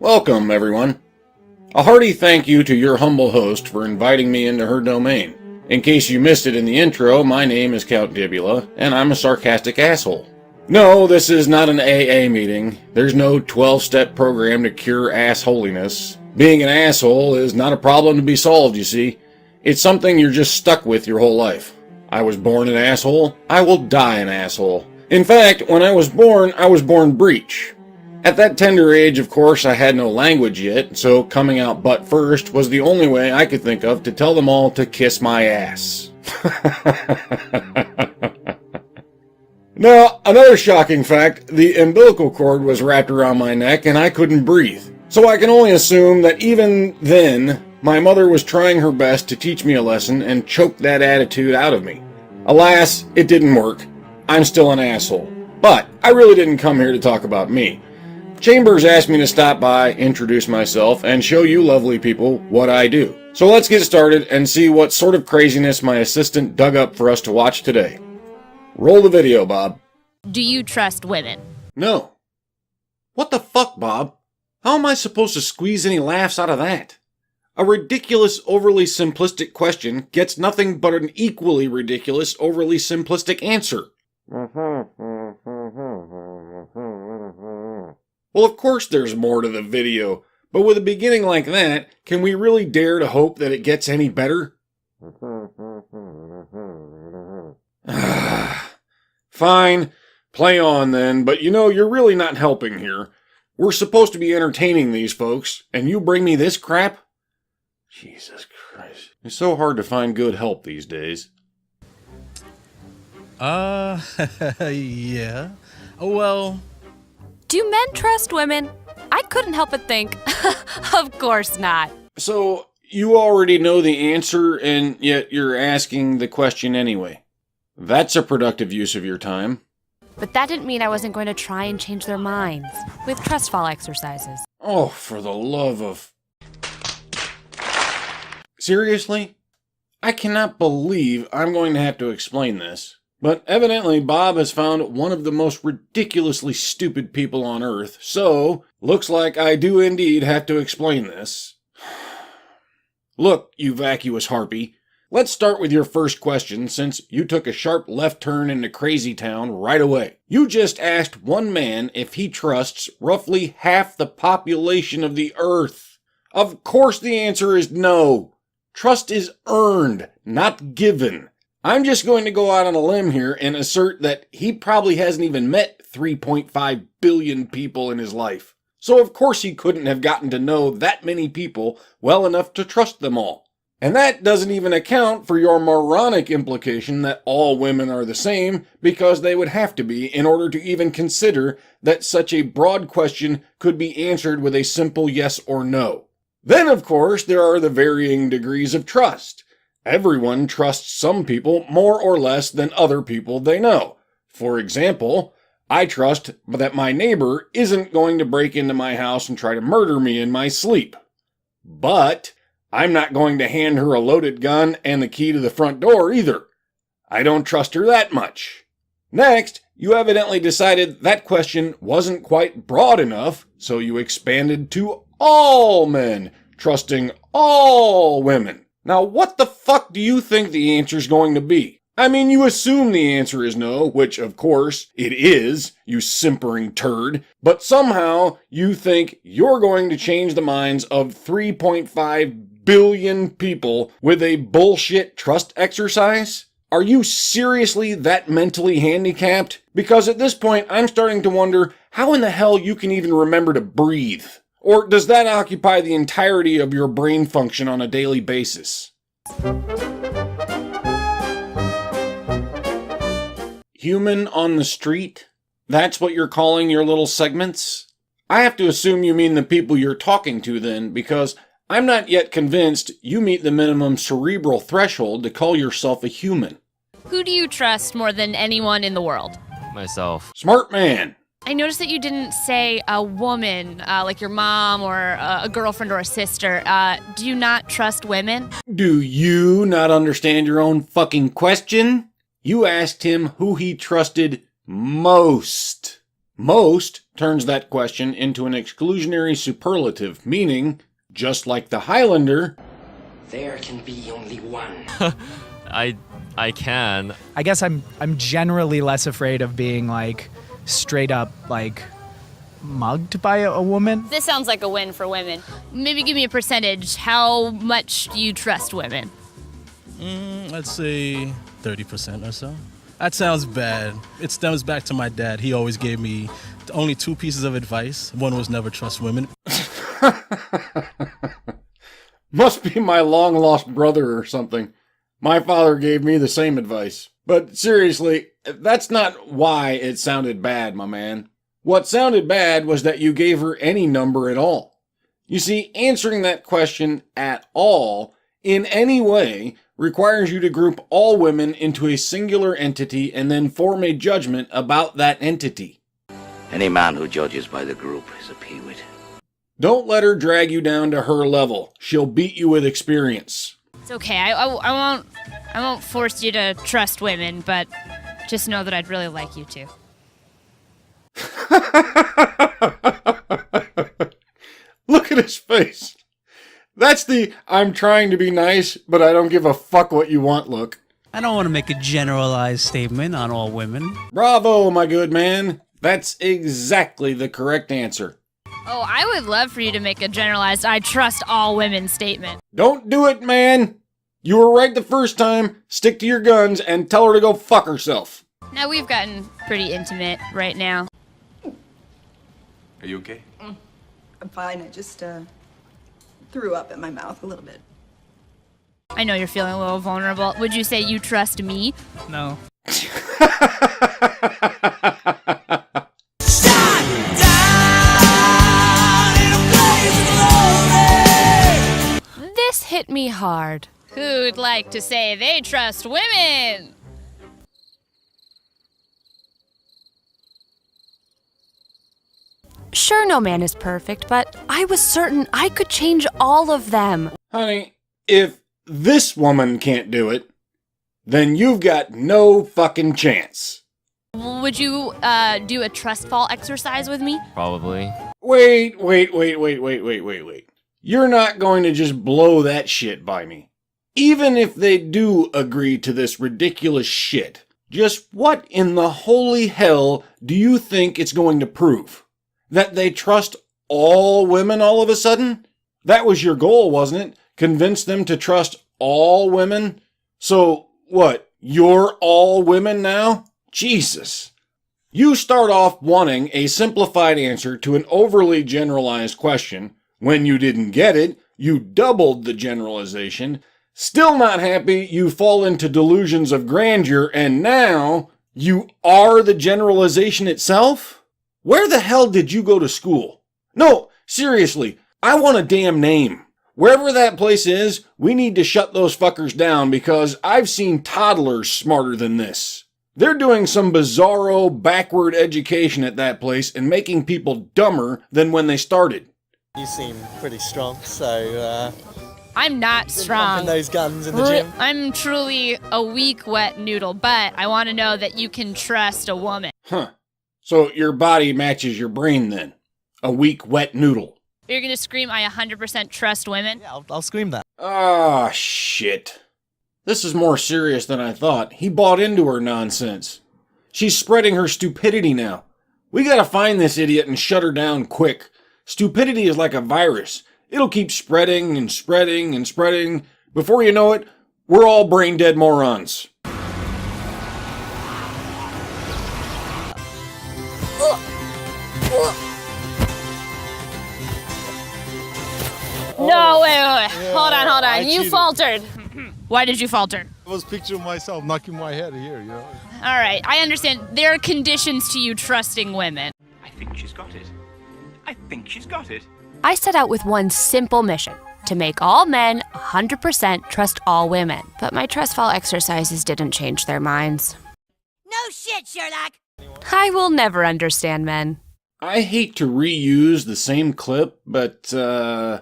Welcome, everyone. A hearty thank you to your humble host for inviting me into her domain. In case you missed it in the intro, my name is Count Dibula, and I'm a sarcastic asshole. No, this is not an AA meeting. There's no 12-step program to cure assholiness. Being an asshole is not a problem to be solved, you see. It's something you're just stuck with your whole life. I was born an asshole. I will die an asshole. In fact, when I was born breech. At that tender age, of course, I had no language yet, so coming out butt first was the only way I could think of to tell them all to kiss my ass. Now, another shocking fact, the umbilical cord was wrapped around my neck and I couldn't breathe. So I can only assume that even then, my mother was trying her best to teach me a lesson and choke that attitude out of me. Alas, it didn't work. I'm still an asshole. But I really didn't come here to talk about me. Chambers asked me to stop by, introduce myself, and show you lovely people what I do. So let's get started and see what sort of craziness my assistant dug up for us to watch today. Roll the video, Bob. Do you trust women? No. What the fuck, Bob? How am I supposed to squeeze any laughs out of that? A ridiculous, overly simplistic question gets nothing but an equally ridiculous, overly simplistic answer. Well, of course there's more to the video, but with a beginning like that, can we really dare to hope that it gets any better? Fine, play on then, but you know, you're really not helping here. We're supposed to be entertaining these folks, and you bring me this crap? Jesus Christ. It's so hard to find good help these days. Yeah. Well... Do men trust women? I couldn't help but think, of course not. So, you already know the answer, and yet you're asking the question anyway. That's a productive use of your time. But that didn't mean I wasn't going to try and change their minds with trust fall exercises. Oh, for the love of... Seriously? I cannot believe I'm going to have to explain this. But evidently Bob has found one of the most ridiculously stupid people on Earth, so looks like I do indeed have to explain this. Look, you vacuous harpy, let's start with your first question since you took a sharp left turn into Crazy Town right away. You just asked one man if he trusts roughly half the population of the Earth. Of course the answer is no. Trust is earned, not given. I'm just going to go out on a limb here and assert that he probably hasn't even met 3.5 billion people in his life. So of course he couldn't have gotten to know that many people well enough to trust them all. And that doesn't even account for your moronic implication that all women are the same, because they would have to be in order to even consider that such a broad question could be answered with a simple yes or no. Then of course there are the varying degrees of trust. Everyone trusts some people more or less than other people they know. For example, I trust that my neighbor isn't going to break into my house and try to murder me in my sleep. But I'm not going to hand her a loaded gun and the key to the front door either. I don't trust her that much. Next, you evidently decided that question wasn't quite broad enough, so you expanded to all men, trusting all women. Now, what the fuck do you think the answer's going to be? I mean, you assume the answer is no, which, of course, it is, you simpering turd, but somehow you think you're going to change the minds of 3.5 billion people with a bullshit trust exercise? Are you seriously that mentally handicapped? Because at this point, I'm starting to wonder how in the hell you can even remember to breathe. Or does that occupy the entirety of your brain function on a daily basis? Human on the street? That's what you're calling your little segments? I have to assume you mean the people you're talking to then, because I'm not yet convinced you meet the minimum cerebral threshold to call yourself a human. Who do you trust more than anyone in the world? Myself. Smart man. I noticed that you didn't say a woman, like your mom or a girlfriend or a sister. Do you not trust women? Do you not understand your own fucking question? You asked him who he trusted most. Most turns that question into an exclusionary superlative, meaning, just like the Highlander, there can be only one. I can. I guess I'm generally less afraid of being like straight up like mugged by a woman. This sounds like a win for women. Maybe give me a percentage. How much do you trust women? Let's say 30% or so. That sounds bad. It stems back to my dad. He always gave me only 2 pieces of advice. One was never trust women. Must be my long-lost brother or something. My father gave me the same advice. But seriously, that's not why it sounded bad, my man. What sounded bad was that you gave her any number at all. You see, answering that question at all, in any way, requires you to group all women into a singular entity and then form a judgment about that entity. Any man who judges by the group is a peewit. Don't let her drag you down to her level. She'll beat you with experience. It's okay. I won't force you to trust women, but just know that I'd really like you to. Look at his face. That's the I'm trying to be nice, but I don't give a fuck what you want look. I don't want to make a generalized statement on all women. Bravo, my good man. That's exactly the correct answer. Oh, I would love for you to make a generalized I trust all women statement. Don't do it, man. You were right the first time. Stick to your guns and tell her to go fuck herself. Now, we've gotten pretty intimate right now. Are you okay? I'm fine. I just threw up in my mouth a little bit. I know you're feeling a little vulnerable. Would you say you trust me? No. This hit me hard. Who'd like to say they trust women? Sure, no man is perfect, but I was certain I could change all of them. Honey, if this woman can't do it, then you've got no fucking chance. Would you do a trust fall exercise with me? Probably. Wait. You're not going to just blow that shit by me. Even if they do agree to this ridiculous shit, just what in the holy hell do you think it's going to prove? That they trust all women all of a sudden? That was your goal, wasn't it? Convince them to trust all women? So, what, you're all women now? Jesus. You start off wanting a simplified answer to an overly generalized question. When you didn't get it, you doubled the generalization. Still not happy, you fall into delusions of grandeur, and now you are the generalization itself? Where the hell did you go to school? No, seriously, I want a damn name. Wherever that place is, we need to shut those fuckers down because I've seen toddlers smarter than this. They're doing some bizarro, backward education at that place and making people dumber than when they started. You seem pretty strong, so I'm not strong. pumping those guns in the gym. I'm truly a weak, wet noodle, but I want to know that you can trust a woman. Huh. So your body matches your brain then. A weak, wet noodle. You're going to scream, I 100% trust women? Yeah, I'll scream that. Ah, shit. This is more serious than I thought. He bought into her nonsense. She's spreading her stupidity now. We gotta find this idiot and shut her down quick. Stupidity is like a virus. It'll keep spreading and spreading and spreading. Before you know it, we're all brain-dead morons. No, wait. Hold on. I You cheated. faltered. Why did you falter? I was picturing myself knocking my head here, you know. All right, I understand. There are conditions to you trusting women. I think she's got it. I set out with one simple mission, to make all men 100% trust all women. But my trust fall exercises didn't change their minds. No shit, Sherlock! I will never understand men. I hate to reuse the same clip, but, No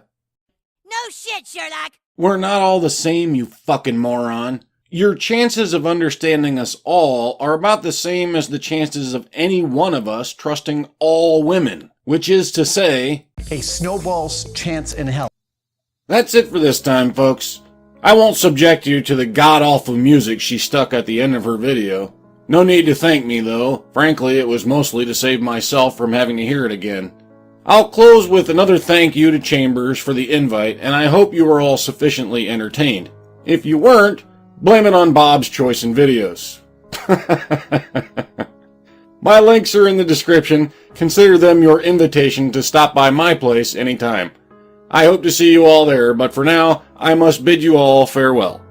shit, Sherlock! we're not all the same, you fucking moron. your chances of understanding us all are about the same as the chances of any one of us trusting all women, which is to say, a snowball's chance in hell. That's it for this time, folks. I won't subject you to the god-awful music she stuck at the end of her video. No need to thank me, though. Frankly, it was mostly to save myself from having to hear it again. I'll close with another thank you to Chambers for the invite, and I hope you were all sufficiently entertained. If you weren't, blame it on Bob's choice in videos. My links are in the description. Consider them your invitation to stop by my place anytime. I hope to see you all there, but for now, I must bid you all farewell.